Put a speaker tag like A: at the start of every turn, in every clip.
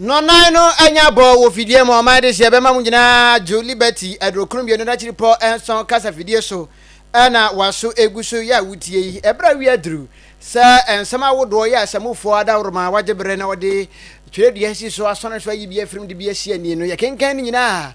A: No no anya bo wo fidie mo ma de se be ma mu nyina Jo Liberty adrokrum bi no na chiri po enson kasa fidie so na waso eguso ya wutie yi ebra wi adru sa ensama wodo ya asamufo adawroma wajebre na wode twede yesi so asone so yi bi afrim de bi asia ni no ye kenkan ni nyina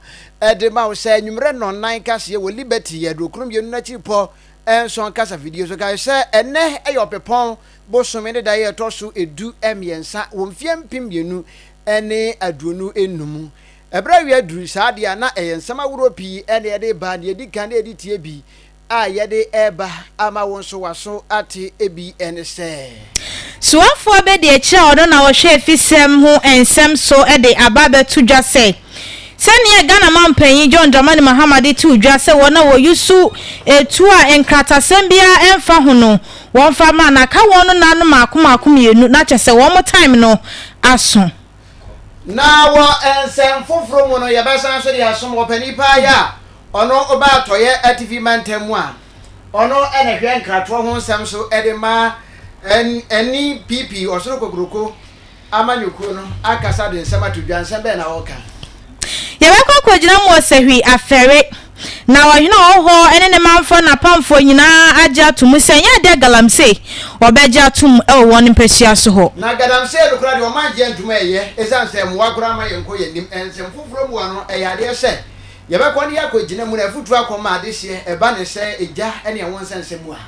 A: de ma wo sa nwumre no nan kase wo Liberty adrokrum bi no na chiri po enson kasa fidie so ka se ene eyopepon bosome de da ye toso edu emiensa wo mfiem pimbienu ene aduonu enum ebra wi aduru saade na eyensama wuropi ene ye ba ne edi kan edi tie bi a ye de eba ama wonso waso ate ebi ene se
B: suafo be de kira odo na wo hwe fisem ho ensem so e de ababe tudwa se sene Ghana mampanyi John Dramani Mahamadi tudwa se wona wo yusu etu a enkratasem bia emfa ho no won fa ma na ka won na no makomakom yenu na chese won time no aso
A: na wo ensem foforo mu no ye besan so de asom wo pani pa ya ono oba toye atv mantemu a ono ene hwe nkrato ho nsem so ede ma eni pp osoro kokroko amanyuko no akasa de nsem atudwa nsem be na woka
B: ye bekọ kwagina mo sehwi afere na wahina oho ene ne manfo na pamfo nyina agya tum senya de galamse obegya tum e won mpehia so ho
A: na galamse do kra de o manje ntuma eye esanse mo wakura ma yenko yenim ensem foforo mu ano eyade se ye bekọ ne yakwagina mu na futu akoma adehye eba ne se egya ene e won sense mu a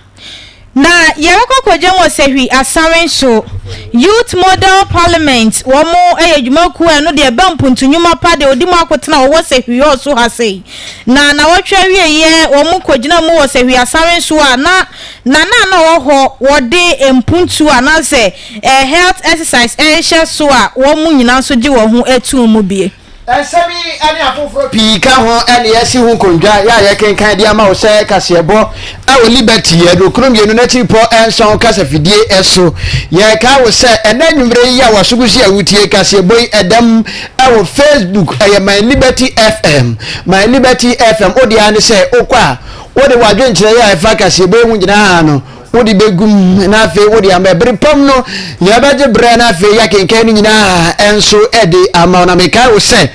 B: na yereko kwagyen sehwi asaren so youth model parliament womo eyadwumaku eno de bampuntunyuma pa de odimu akotena wo sehwi oso hase na wotwa wieye womo kwagyen mu wo sehwi asaren so a na wo ho wode empuntu anase health exercise ehye so a womo nyina so gye wo ho etu mu bie
A: Ensebi ani afoforo pika ho ene yesi hu kondwa ya ye kenkan dia ma wo se kasebo a wo Liberty adrokrum yenu na tipo enson kasa fidie eso ye ka wo se ena nwumre ya wasugusi awutie kasebo edam a wo Facebook eye My Liberty FM My Liberty FM odi ane se okwa wode wadwenkyere ya efa kasebo hu nyina no wodi begum na afi wodi amebere pom no ya baje bre na afi ya kenkan nyina enso ede ama na meka wo se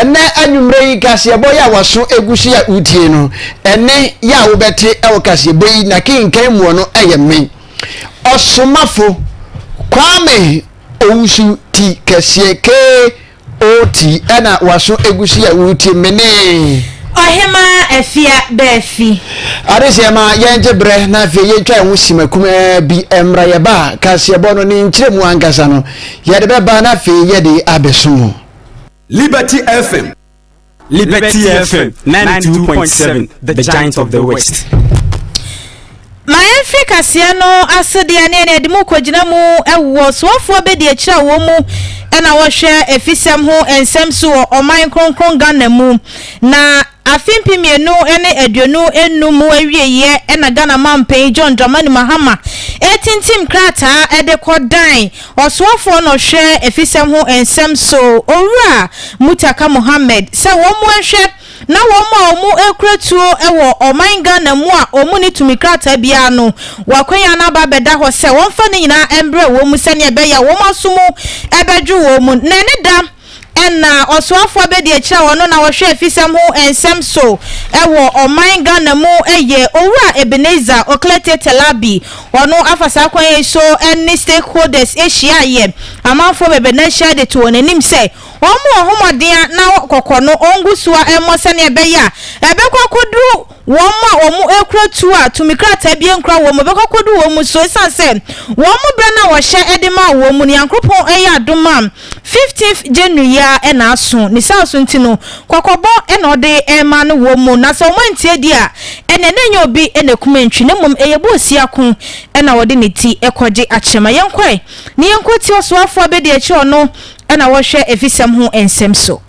A: ene anwumre yi kasebo ya waso egusi ya utie no ene ya wo bete e wo kasebo yi na kenkan mu no eyeme osomafo kwame owusu ti kasie ke oti ena waso egusi ya utie mene
B: ohema efia befi
A: arese ma yenje bre na fe yetwa hu simakuma bi emra ye ba kasebo no ni nkyire mu ankasa no ye de be ba na fe ye de abesumo
C: Liberty FM 92.7 the giant of the west.
B: My Africa siano asodi ane ne de mu kwagina mu ewo soafo be de akira wo mu ena wo hwe efisem ho ensem so oman kronkron Ghana mu na afimpimienu ene aduonu enum awieye ena Ghana mampan John Dramani Mahama etintim krata ede kodan osoafo no hwe efisem ho ensem so owura Mutaka Mohammed se wo mu hwe na womu ekratuo ewo oman Ghana mu a omu ni tumikrata bia no wakwanya na ba beda ho se wonfa ne nyina embre wo mu se ne ebe ya wo masumu ebedwu wo mu na ne da ena osoafo be de akira wono na wo hwe fisem ho ensem so ewo oman Ghana mu eye owura Ebenezer Oklete Telabi wono afasa kwan so any stakeholders ehia ye amanfo bebe na hia de to onanim se omo homoden na kokono ongusua emose ne ebe ya ebe kokodu womu ekratu a tumikrata bia nkra womu be kokodu womu so sanse womu bra na wo hye edema womu ni ankropon eya adoma 15th January ena aso ni sauso ntino kokobo ena ode ema no womu na so mantie dia ena nenyo obi ena kumentwi ne mum eyebu osiako ena ode ne ti ekoje achema yenkwe ni yenkoti osoafo abedi achi ono ena wo hwe efisem ho ensem so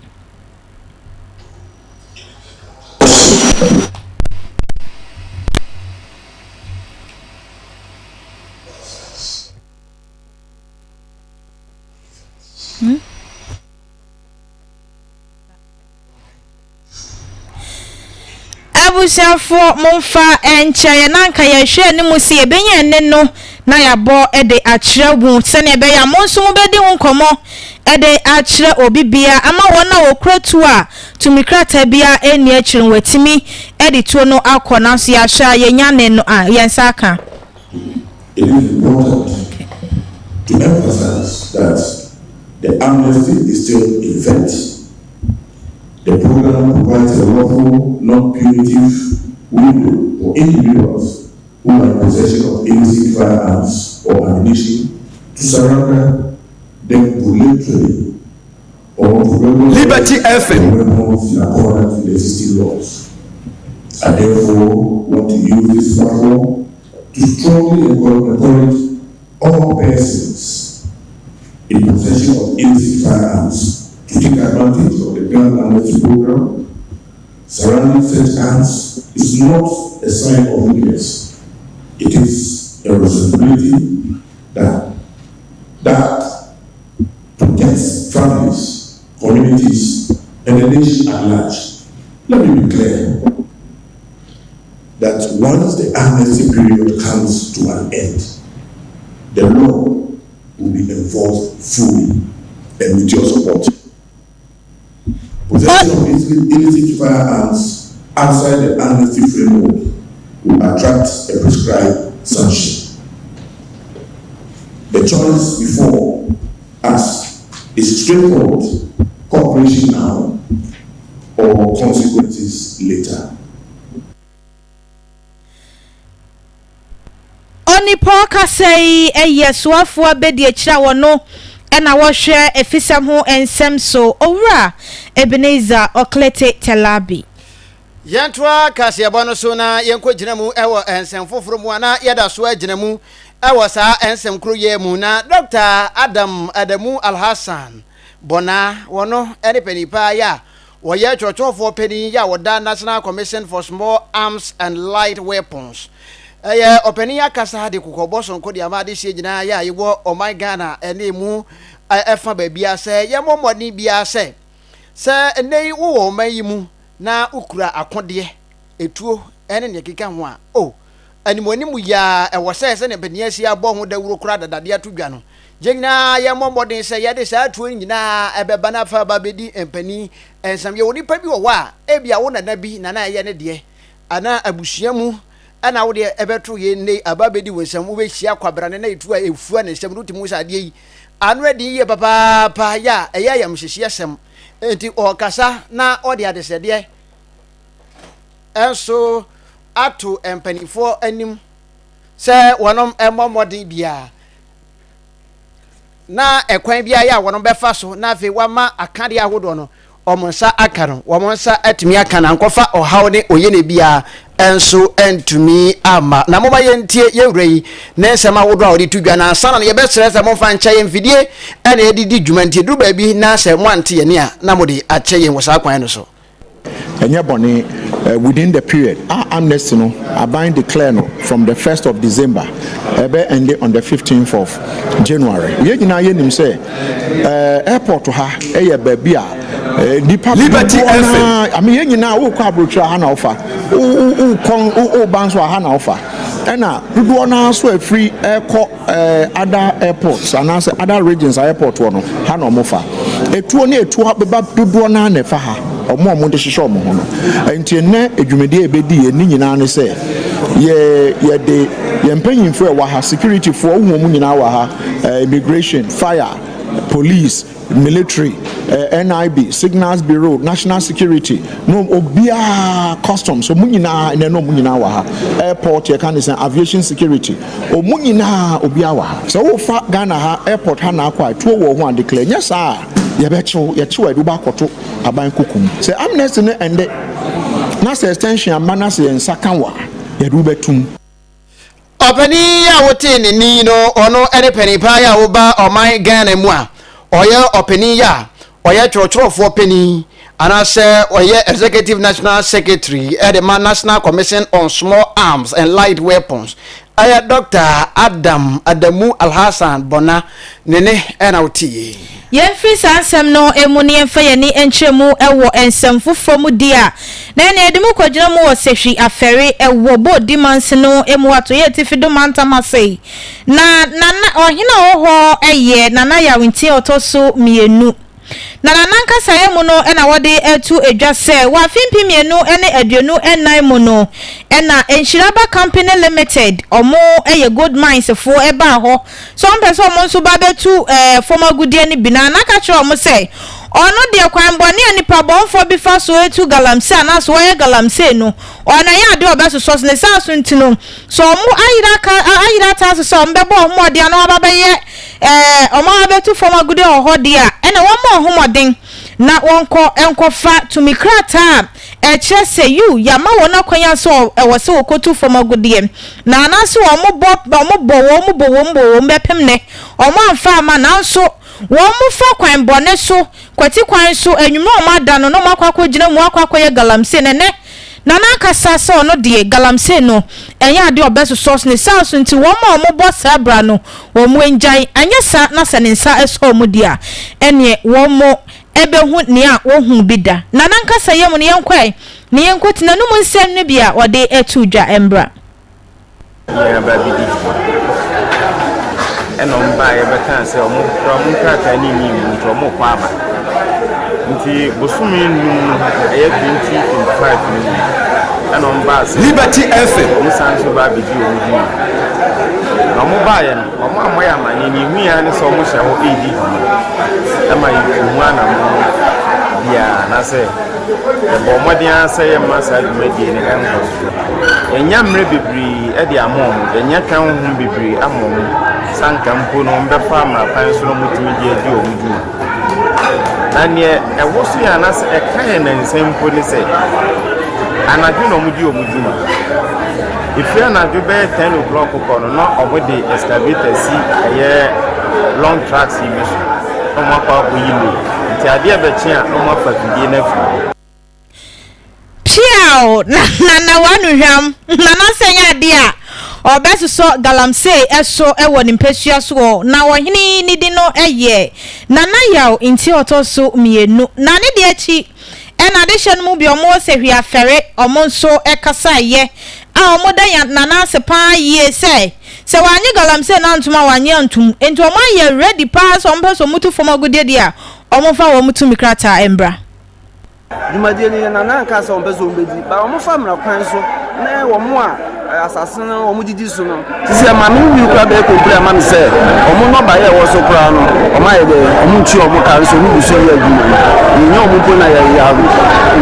B: abusiafo momfa enche nanka ye hwe ne musi ebenya ne no na ya bo ede akire wu sene be ya monso mo bedi hu nkomo ede akire obibia ama wona wokratu a tumikrata bia eni akire watimi ede tuo no akona so ya sha yenya ne no a yensa aka.
D: It is important to emphasize that the amnesty is still in effect. The program provides a lawful, non-punitive window for individuals who are in possession of illicit firearms or ammunition to surrender them voluntarily or to
C: Liberty FM
D: weapons in accordance with the existing laws. I therefore want to use this platform to strongly encourage all persons in possession of illicit firearms to take advantage of the gun amnesty program. Surrounding such acts is not a sign of weakness. It is a responsibility that protects families, communities, and the nation at large. Let me be clear that once the amnesty period comes to an end, the law will be enforced fully and with your support. Possession of illicit firearms outside the amnesty framework will attract a prescribed sanction. The choice before us is straightforward: cooperation now or consequences later.
B: Oni poka sei yesuafo abedi akira wono ena wo hwe efisam ho ensem so owura Ebenezer Oklete Telabi
A: Yantwa kasi abono so na yenko ginamu ewo ensem foforo mu ana yeda so aginamu ewo sa ensem kroye mu na Dr. Adamu Alhassan bona wono ene penipa ya woye chochofo peni ya woda National Commission for Small Arms and Light Weapons. Openi ya kasa de kukoboso nkodi amade sie gina ya yiwo o my Ghana ene mu efa babia se ye momoni bia se nei wo mayi mu na ukura akode etuo ene ne keka ho a animoni mu ya ewo se ne benia si abo ho dawuro kura dadade atodwa no jegina ye momodin se ye de sa atuo nyina ebeba na fa babedi empani ensam ye woni pa bi wo wa ebia wo na bi na ye ne de ana abusua mu ana wo de ebeto ye nei ababedi wonsam wo be hia kwabrane na etu a efua na nsam rutimu sa de yi anu edi ye papa ya eya yam hihie sem enti okasa na ode adesede enso ato empanifo anim se wonom emomodin bia na ekwan bia ya wonom befa so na fe wama akade ahodo no omonsa akaro womonsa atumi akana nkofa ohawne oyene bia enso entumi ama na moma yentie yewrei na nsema wodo a odi tudwa na sana na yebesere se momfa ncha ye mfidie ene edidi dwumantie du ba bi na se mwante ye ne a na modi ache ye wosa kwan no so
E: enye boni within the period our amnesty no abind declare no from the 1st of December ebe end on the 15th of January ye nyina ye nim say airport ha eye ba bi a Liberty FM I mean ye nyina wo kwa abrochira ha na ofa o banso ha na ofa ena dudu na so free other airports and other regions airport no ha na omofa etuo na etuo beba dudu na na fa ha omo de hihye omo ho no enti ne edwumede ebedi ye ni nyina ne se ye de ye mpanyimfo e wa ha security for wo mu nyina wa ha immigration fire police military NIB signals bureau national security no obia customs so munyina ene no munyina wa ha airport ye kan say aviation security o munyina obia wa ha so wo fa Ghana ha airport ha na akwa to wo ho and declare nya sa ye be chew ye chew edu ba koto aban kokum say amnesty ne ende na say extension amana say ensakanwa ye du betum
A: openi ya wote ni no ono ene penipa ya wo ba o my Ghana mu a oye openi ya oye chorofo openi anase oye executive national secretary at the National Commission on Small Arms and Light Weapons aya Dr. Adamu Alhassan Bona nene ena uti
B: yen free sansem no emu ne emfa ye ni enchemu ewo ensem foforo mu dia na na edimu kwagina mu wo sehwi afere ewo bodi manse no emu ato ye tifido mantamase na ohina oho eye na ya winti otoso mienu na nanka saye mu no ena wode etu edwase wa fimpi mienu ene aduonu enan mu no ena enshiraba company limited omo eye good minds fo eba ho so mpeso omo nso ba betu former gudie ni bina na ka kire omo say ono de kwan bone anipa bonfo bi fa so etu galamse ana so ye galamse no ona ya de obeso so ne sa so ntino so omo ayira ta so mbebo omo de ana ba ye omo abetu former gudie ho de a ena wo mo homoden na wonko enkofa to mi krata eche se you ya ma wona kwanya so e wo se okotu former gudie na na so omo bepem ne omo amfa ma na so wo mu fa kwan bone so kwati kwan so enwuma o ma da no no makwakọ gina mu akwakoye galamse ne na kasa so no de galamse no enya de obeso sauce ne sauce nti wo ma o mo bo sabra no wo mu enjan anya sa na se ne nsa eso mu dia ene wo mo ebe hu ne a wo hu bida na kasa yem ne yenkwai ne yenkoti na no mu nsem ne bia ode etu dwa embra
F: ya ba bidi eno mba ye bekan se omo krata ni nti omo kwa ama nti bosumi num aye 2025 ni eno mba se
C: Liberty FM
F: omo sanso ba bidi omo omo ba ye no omo amoya mani ni hu ya ne so omo hye ho edi ama hu ana mo ya na se ebo modern say massa dwumadi ne enko enya mre bibri e de amom enya kan hu bibri amom sanka mpo no mbefa amra pan so no mutumi de adi omudu na ne e wosu ya na se e kan na nsempo ni se anadwo no mudi omudu ma ifia na dwo be 10 o'clock ko no no obode excavator si eye long tracks imisu no makwa ko yilo nti ade BECHEM a no mafa fidie na fu
B: Piao na wanu hwam na senya dia obeso so galamse eso ewo ni mpesua so na wohini ni di no eye na yaw inti otoso mienu na ne de achi ena de hye no mu bi omo sehwi afere omo nso ekasa ye a omo da ya na sepa ye se wanye galamse na ntuma wanye antum enti omo ye ready pass omo peso mutu foma gudie dia omo fa wo mutu mikrata embra
G: Jumadi ni na nka so mbezo mbedi ba omo famra kwan so na wo mo a asase no omo didi so no sisi ma me wi kwa be ko bra ma me se omo no ba ye wo so kra no omo ye de omo nti omo ka so ni so ye adwuma ni nyo omo bo na ya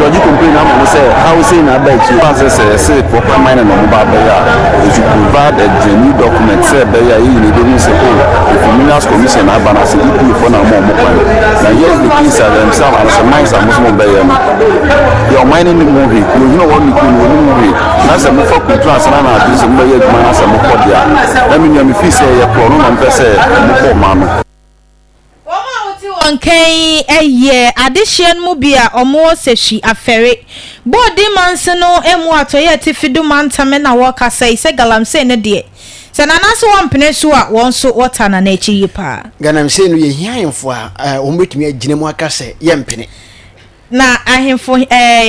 G: logic complain na mo se how say na ba chi pass say proper mine no ba ba ya if you provide a genuine document say ba ya yi ni do say the Communals Commission na ba na say you for na mo kwa na yes the case are themselves and some mines are muslim ba ya your mining movie you know what you movie that's a for contrast na this mba ye duma na some for dia let me me feel say ye pro no mpese mo ko ma no
B: okay eye addition mu bia omo sehwi afere body manse no emu atoye tifidu mantame na woka say galamse ne de se na so wampene so a won so wota na echi yipa
A: ganamse no ye hianfo a ombetumi agine mu aka se ye mpene
B: na ahemfo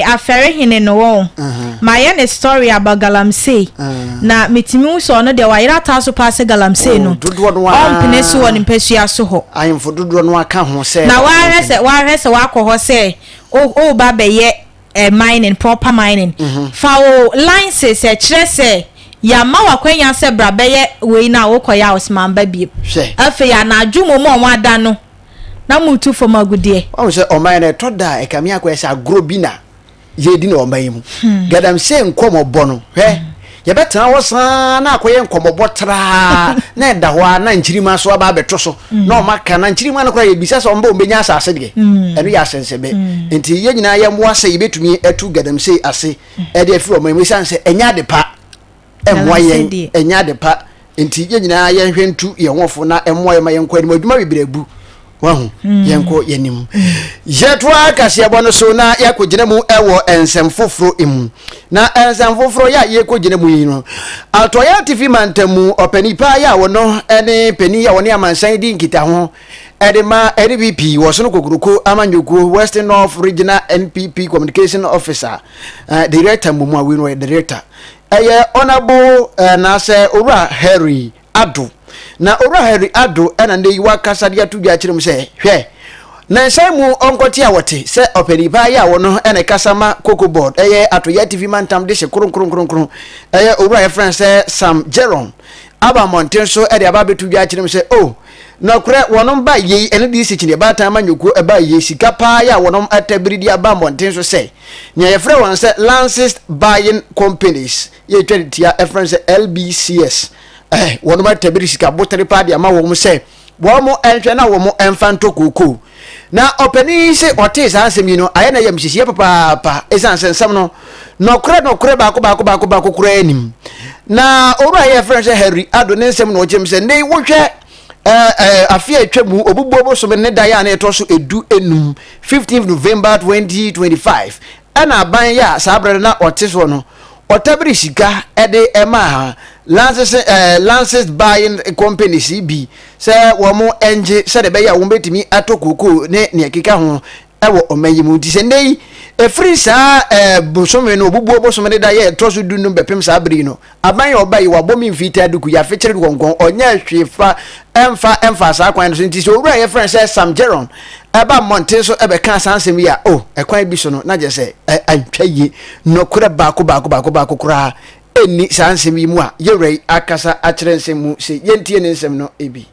B: afere hine no won ma ye ne story about galamse na metimi so no de wa yira ta so pass galamse no ompene so won mpesua so ho
A: ahemfo dodo no aka ho se
B: na wa hese wa akọ ho se o ba be ye mining proper mining fa o licenses e kire se ya ma wakwenya se bra be ye we na wo koya osman ba bi afi ya na adwumo mo ada no na mutu fo magudie
A: o se o mai na toda e kamia kwa se agro bi na ye di na o mai mu gadam se nkomobo no he ye betena wo san na akoye nkomobo tra na da ho na nchirima so aba beto so na o maka na nchirima na kwa ye bisa so mba o benya asase de enu ya sensebe enti ye nyina ye mo ase ye betumi etu gadam se ase e de afi o mai mu sanse enya de pa emwaye enya de pa enti ye nyina ye hwentu ye hofo na emwaye ma ye nkwa ni aduma bibrebu wahu yenko yenim jetwa kase abono so na yakogina mu ewo ensem foforo emu na ensem foforo ya yekogina mu yino atoya tv mantamu opanipa ya wono ene peni ya woni amansan di nkita ho edema NPP wosono kokuruko amanyoko Western North Regional NPP Communication Officer director mu awino director honorable na se ora Harry Ado na ora Harry Ado ena ne yiwa kasade atudwa kyerem se hwe na saimu onkoti awote se openipa ya wono ene kasama cocoa board atoya TV mantam de se kron ora friend Sam Jerome aba mountain so aba betudwa kyerem se oh no kure wonom ba ye ene di sikine ba tan manyoko eba ye sika pa ya wonom atabridi aba mountain so say nya ye frɛ won say Lances Buying Companies ye tweditia efrance LBCS wonom atabridi sika botere pa de ama wo say wo mo enhwe na wo mo emfanto koko na openi se otis ansem yi no aye na yam hihie papa esan sensam no kure ba kure anim na owura ye frɛ Harry Ado ne nsem no ogem se nei wo hwɛ afia twemu obubobo so ne da ya na etoso edu enum 15th November 2025 ana ban ya sabre na otiso no otabri sika ede ema Lances Buying Company CB se wo mo enje se de be ya wo betimi atokoko ne ekeka ho ewo omayimu ti se nei efri sa bosome no obubuo bosome da ye trosu dunum bepem sa abri no aban obai wa bomi mfita duku ya fechiri gongon onya hwefa emfa sa kwan so nti so owura ye friend say Sam Jerome eba monte so ebe kan sansem ya ekwan bi so no na je say antwaye no kure baako kura eni sansem yi mu a yewrei akasa akire nsem mu se yentie ne nsem no ebi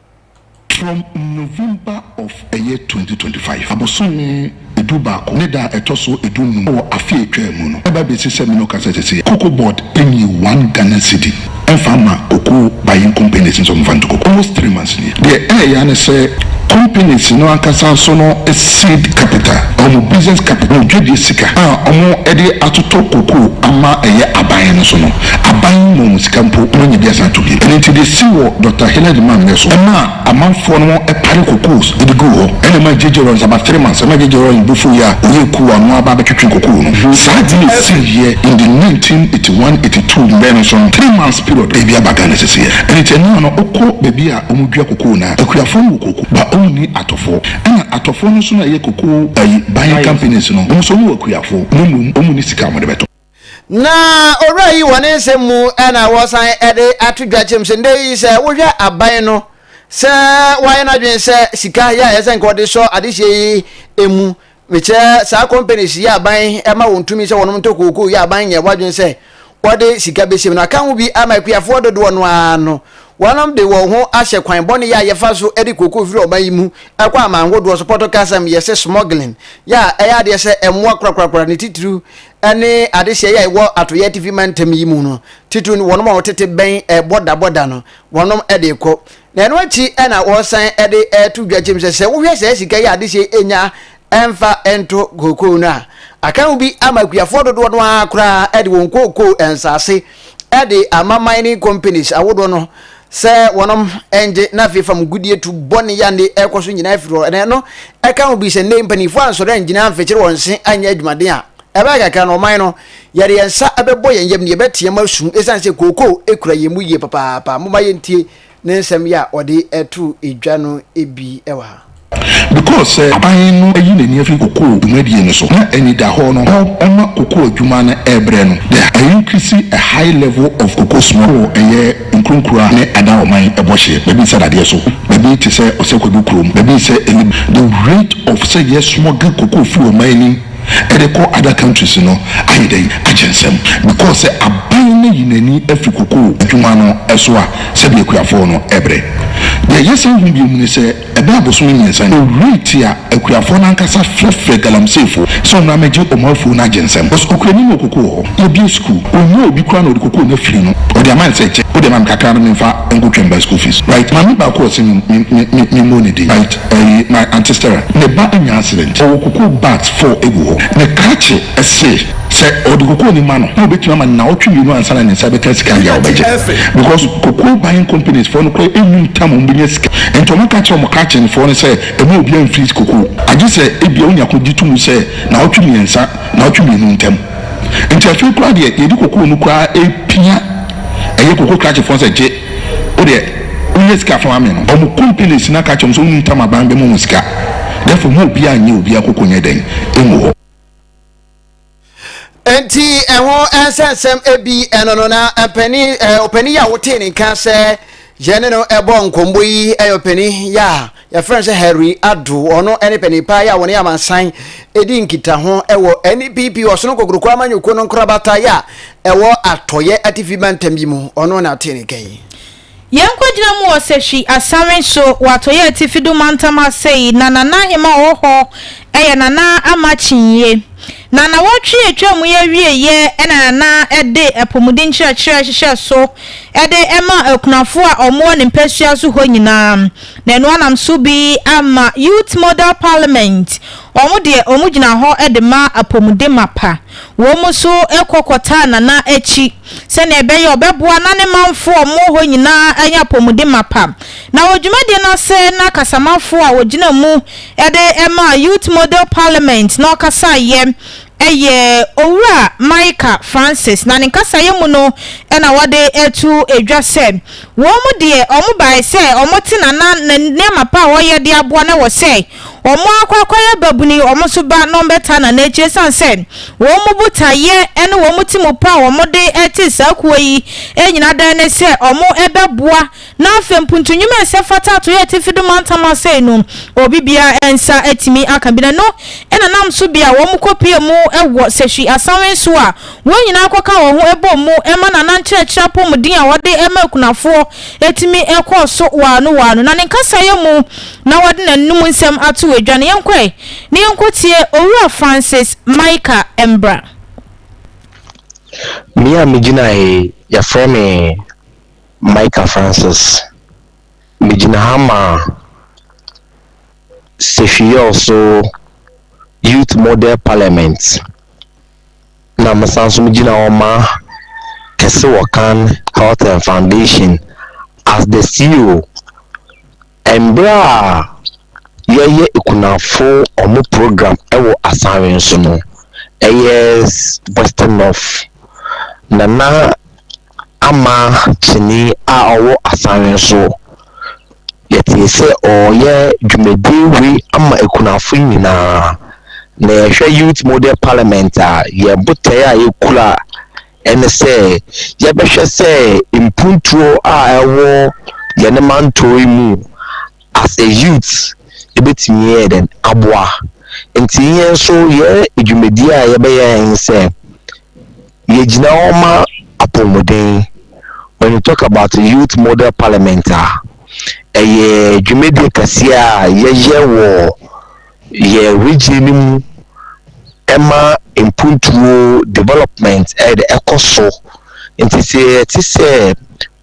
H: from November of a year 2025 abosome edubako ne da etoso edunum o afie twemu no eba be sise me no kasa sese cocoa board any 1 Ghana city enfama cocoa buying companies in some cocoa almost 3 months ni the ya ne say companies no akasa so no seed capital or business capital dwedi sika omo ede atoto cocoa ama eye aban no so no aban mo sika mpo onye dia sa to bi and the CEO Dr. Hilary Man so ama amanfo no e pare cocoas e go ho ene ma jejero about 3 months ma jejero bufu ya oye ku anu aba betwetwe cocoa no sadly here in the 1981-82 benson 3 months period e bia baga necessary and it no okko bebi a omudua cocoa na akuafo mu cocoa ba only atofo ana atofo no so na ye cocoa buying companies no mo so mu akuafo no omuni sika mo de beto
A: na orai wone nsemu ana wosan ede atudwa chemse ndei se wohwa aban no se waye na dwen se sika ya yesen ko de so adehye emu meche sa companies ya aban ema wontumi se wonom tokoko ya aban ye wadwen se wode sika besim na kan bi amakuafo dodo no ano wonom de wo ho ahye kwan bone ya yefa so edi koko firi oban yi mu akwa amango do so potokasam yese smuggling ya eya de se emwa krakrakra ne titru ene adehye ya iwo atoye TV mantem yi mu no titru no wonom otete ben boda no wonom ede ko na eno achi ena wo san ede tudwa chim se wo hwe se sika ya adehye enya emfa ento koko na akan bi amakuafo dodo no akra ede won koko ensase ede ama mining companies awodo no se wonom enje na fifam gudie tu boni ya ne ekoso nyina afiro ene no akan bi se ne mpanifo ansoro enjina amfekere wonse anya adwumade a eba kaka no man no yare yensa abebo yenyem ne betie masum esanse koko ekura yemu ye papa moma yentie ne nsem ya ode etu edwa no ebi ewa
H: because aban no ayi nani afi cocoa dumadie no so na ani da ho no oma cocoa adwuma na ebre no they increase a high level of cocoa small nkrunkura ne ada oman ebohye baby said ade so baby ti say osekodu krom baby say the rate of say yes small cocoa fu oman ede ko other countries no ayedai agensem because aban na yinani afi cocoa adwuma no eso a se be akuafo no ebre the yesen hu bi mu ne se ebe abosom nyensan the rate a akuafo na nkasa frefre galamsefo so na meje omafo na agensem because okuani no cocoa e bi school onye obi kwa na cocoa na firi no o de man say che o de man kakra no mfa engotwemba school fees right mami ba ko se me money dey right my ancestor ne ba anya accident o cocoa bat 4 ego ne kache ese sɛ ɔde kokoo ni ma no na obetumi ama na ɔtwe yinu ansa na ne nsa bɛka sika deɛ ɔbɛgye because kokoo buying companies for no kɔ enyim tam ɔmo bɛnya sika nti ɔmo ka kyerɛ ɔmo ka kyerɛ for no sɛ ɛmo obi amfiri kokoo agye sɛ ebia onya ko di tum sɛ na ɔtwe mmiɛnsa na ɔtwe mmienu ntam nti afei koraa deɛ yɛde kokoo no koraa epia ɛyɛ kokoo ka kyerɛ for sɛ gye o deɛ onye sika fam ame no ɔmo companies na ka kyerɛ so onye tam aban bɛ mo sika therefore mo obi anye obi akoko nyɛ den emu hɔ
A: enti ɛho ɛnsɛnsɛm ebi ɛno no na opani ya wote ne nka sɛ yɛne no ɛbɔ nkombo yi opani ya ya friend sɛ Harry Ado ɔno ɛne pani pa ya wɔne amansan edi nkita ho ɛwɔ NPP ɔsono kokrokwa amanyoko no nkrabata ya ɛwɔ atoyɛ atifi bantam bi mu ɔno na te ne kai
B: Yankwajina mu waseshi asamen so watoye atifidu mantama sei na nana hema oho eye nana amachinye na watwe etwa mu ye wieye ena nana ede epomudin chira so ede ema ekunafo a omo ne mpasua so ho nyina na eno anam so bi ama youth model parliament omo de omo gina ho ede ma apomudin mapa wo mo so ekokota nana echi se na ebe ye obeboa na ne manfo omo ho nyina anya apomudin mapa na wodwumade na se na kasamafo a wogina mu ede ema youth model parliament na okasa ye eye owura Micah Francis na nkasa ye mu no na wade etu edwa se wo mu de omu bai se omu tina na nema pa wo ye de aboa na wo se omu akwakwaya babuni omu so ba no beta na eche san se wo mu butaye ene wo mu timu pa wo mu de eti sakuwa yi enyina dan ne se omu ebeboa na afempuntunyuma se fata to ye tifidu mantama se no obibia ensa etimi akabina no ena nam so bia wo mu kopie mu ewo seshi asawen so a wonyina akoka wo ho ebo mu ema na nankyerɛkyerɛ pomudin a wode ema kunafo etimi ekoso wano na nkasa ye mu na wode nanum nsɛm ato edwane yenkwe ne yenkotie owura Francis Micah Embra
I: Mia mijina ya frame Micah Francis mijina hama sefiyo so youth model parliament na masanso mijina oma kese Akan Health and Foundation as the CEO Embra yeye ikunafo omo program ewo asawen so no yes Western North nana ama chini a owo asawen so yeti se oye dwumedi wi ama ikunafo nyina na yehwe youth model parliament a ye botae a yekula ene se ye behwe se impuntuo a ewo ye ne mantoi mu as a youth ebetimi eden aboa enti yen so ye edwumedi a ye be yen se ye gina oma apomuden. When you talk about the youth model parliament ye edwumedi kasia ye wo ye region Emma impuntuo development the ecoso enti se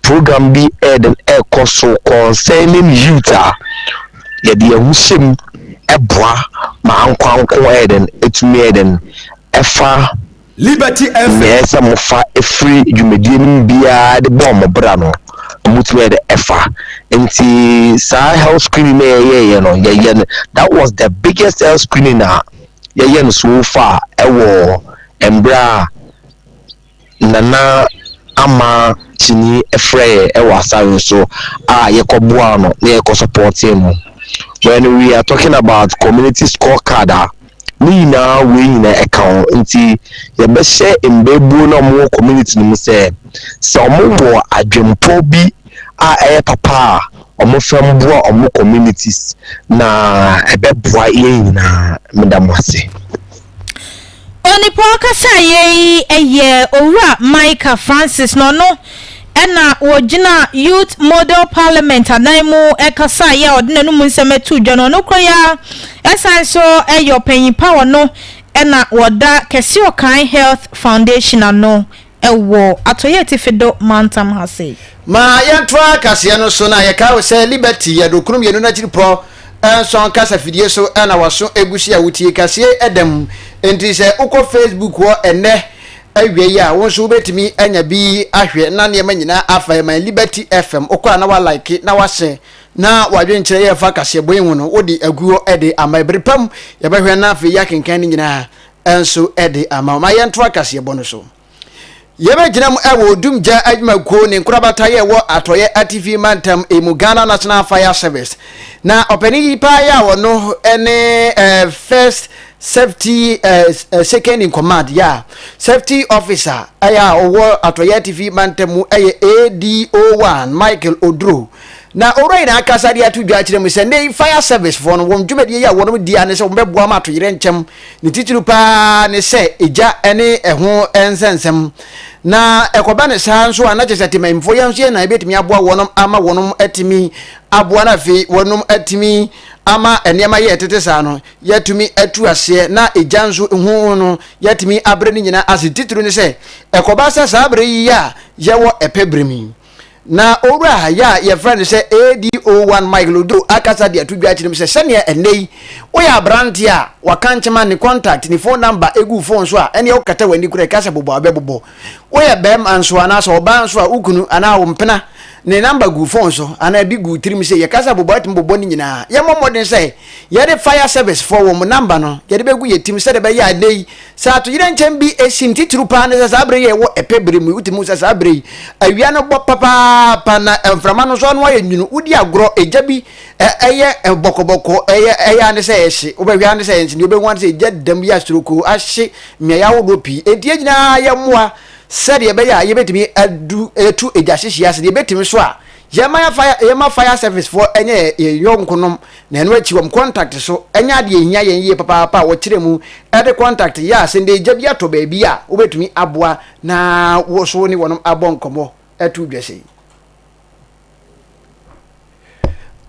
I: program bi the ecoso concerning youth ye de ehusem eboa ma ankwanko eden etumi eden efa
C: Liberty FM
I: yes amofa free dwumedie nim bia de bomb bra no mutwe de efa enti sa health screening ye no that was the biggest health screening yeah so far ewo Embra nana ama chini efre ewo asawen so yekoboa no na yeko support him. When we are talking about community scorecard we na we na account nti ye be share embebu na mo community ni say omo wo adwempo bi papa omo famboa omo communities na ebeboa yina medamase
B: oni pokasa ye owura Micah Francis no ena wogina youth model parliament anaimu ekasa ye odina mu nsemetu dwano no kroya esanso eyo panyin power no ena woda kesi Akan Health Foundation ano ewo atoye tifido mantam hase
A: ma yentwa kase no so na ye ka we say liberty ya dokurum ye no na chiri pro enso kasa fidie so na waso egusi a wutie kase edem enti se uko Facebook wo ene awie ya wonso betimi anya bi ahwe na ne manyina afa man Liberty FM ukwa na wa like na wa share na wadwe nkyere ye fa kase boyin no wodi aguo ede amabrepam ye behwe na afi ya kenkan ni nyina enso ede ama ma ye nto kase bo no so yebe ginam ewo dumja adwuma ko ne nkurabata ye wo atoye ATV mantam emu Ghana National Fire Service na openi pa ya wo no ene first safety second in command ya safety officer aya owo atoye ATV mantam eye ADO1 Michael Odro na ora ina akasa dia tudwa kire mu se ne fire service for no won dwumade ya wono dia ne se wombeboa ma atoyire nkyem ne titiru pa ne se eja ene eho ensensem na ekoba ne sanso anache setima mfo yanso na ebetimi aboa wonom ama wonom atimi aboa na fe wonom atimi ama enema ye tetesa no yatumi atu ase na ejanso hu no yatimi abre ni nyina ase titiru ne se ekoba sa sabre yi ya yewo epebremi na ora ya ye friend say ADO1 Michael Odo akasa dia tudwa chire me say enei oya brand ya wakanchema ni contact ni phone number egu phone so a ene okata wani kure kasa bobo abebobo oya bem anso ana so ba anso a ukunu ana wo mpena ne number gu phone so ana bi gu tiri me say ye kasa bobo atim bobo ni nyina ye momodin say ye de fire service for wo number no ye de begu ye tim say de be ya nei sa to yire nchem bi esinti tru pa ne sa abre ye wo epebre mu utimu sa abre awia no bo papa pana enframa no so no ye nyunu udi agro ejabi eye bokoboko eye ane say ehye obehwe ane say nti obehu ane say jadam ya stroko ahye me ya wo pi enti nyina ye moa sede be ya ye betimi adu etu ejahye ase de betimi so a yema fire service for enye yonkonom na eno achi wom contact so enya de ehia ye papa wo kire mu ede contact ya se de ejabi ato ba bi a obetumi aboa na wo so ni wonom abonkomo etu dwese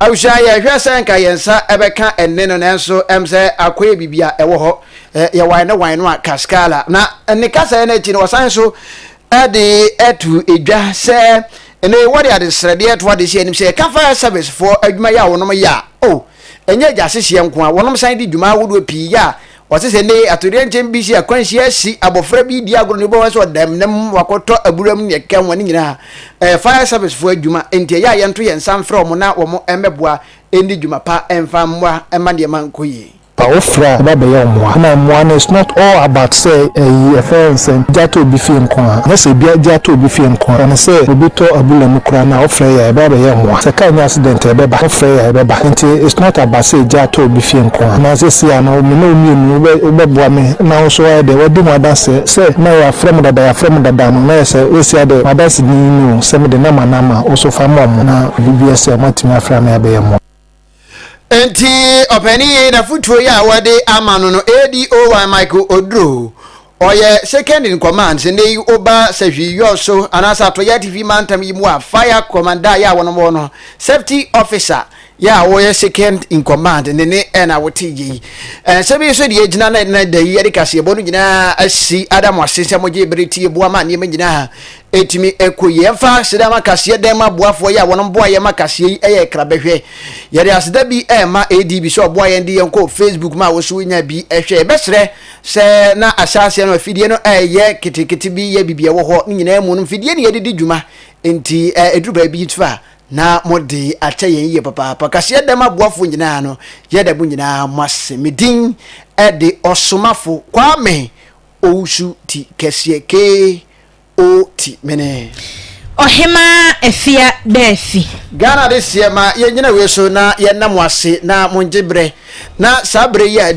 A: awusha ya hwesa nka yensa ebeka enne no nenso emse akoye bibia ewo ho ye wan no kaskala na ne kasa na chi no wasanso ade etu edwa se ene wori ade srede etu ade sie nim se ka fire service for adwuma ya wonom ya enye ja sehye nko a wonom san di dwuma wodo pi ya wasese ne atori nchen bi si akwanhia asi abofra bi di agro ne bo waso damnem wakoto aburam ne kan wani nyina fire service for adwuma enti ya yento yensan frɛ mo na wo mo emeboa endi dwuma pa emfa mwa emade man koyi
J: Ofra babe ya mwa na mwa is not all about say offense jato bi fi nko na se bia jato bi fi nko na se obi to abula mu kura na ofra ya babe ya mwa se kan accident e beba ofra ya beba nti it's not about say jato bi fi nko na se sia na me no mi obeboa me na so ya de wadi mu adanse se na ya from dada no na se we sia de adanse ni no se me de na manama oso fa mom na bibia se matimi afra na ya be ya mwa
A: enti openi na futuo ya wade amano no ADO1 Michael Odro oye second in command se nei oba sehwi yoso anasa to ya TV mantam yimu a fire commander ya wono safety officer ya oye second in command ne na wotiji sebi so de gina na da yi kase bonu gina asi adam asese moje bereti boa ma ne magina etimi ekoye mfa sida makase dem aboafo ya wono boa ye makase eye krabehwe yere asida bi ma ADB so boa ye ndi yenko Facebook ma wo so nya bi ehwe besre se na asase no afidie no eye kitikiti bi ye bibie wo ho nyina mu no fidie ne ye didi dwuma enti eduba bi tfa na modi ache ye papa kase dem aboafo nyina no ye da bu nyina mwase medin ede osomafo kwame ousu ti kese ke oti mene
B: ohima efia defi
A: Ghana this year ma ye nyina we so na ye namwase na monjebre na sabre ya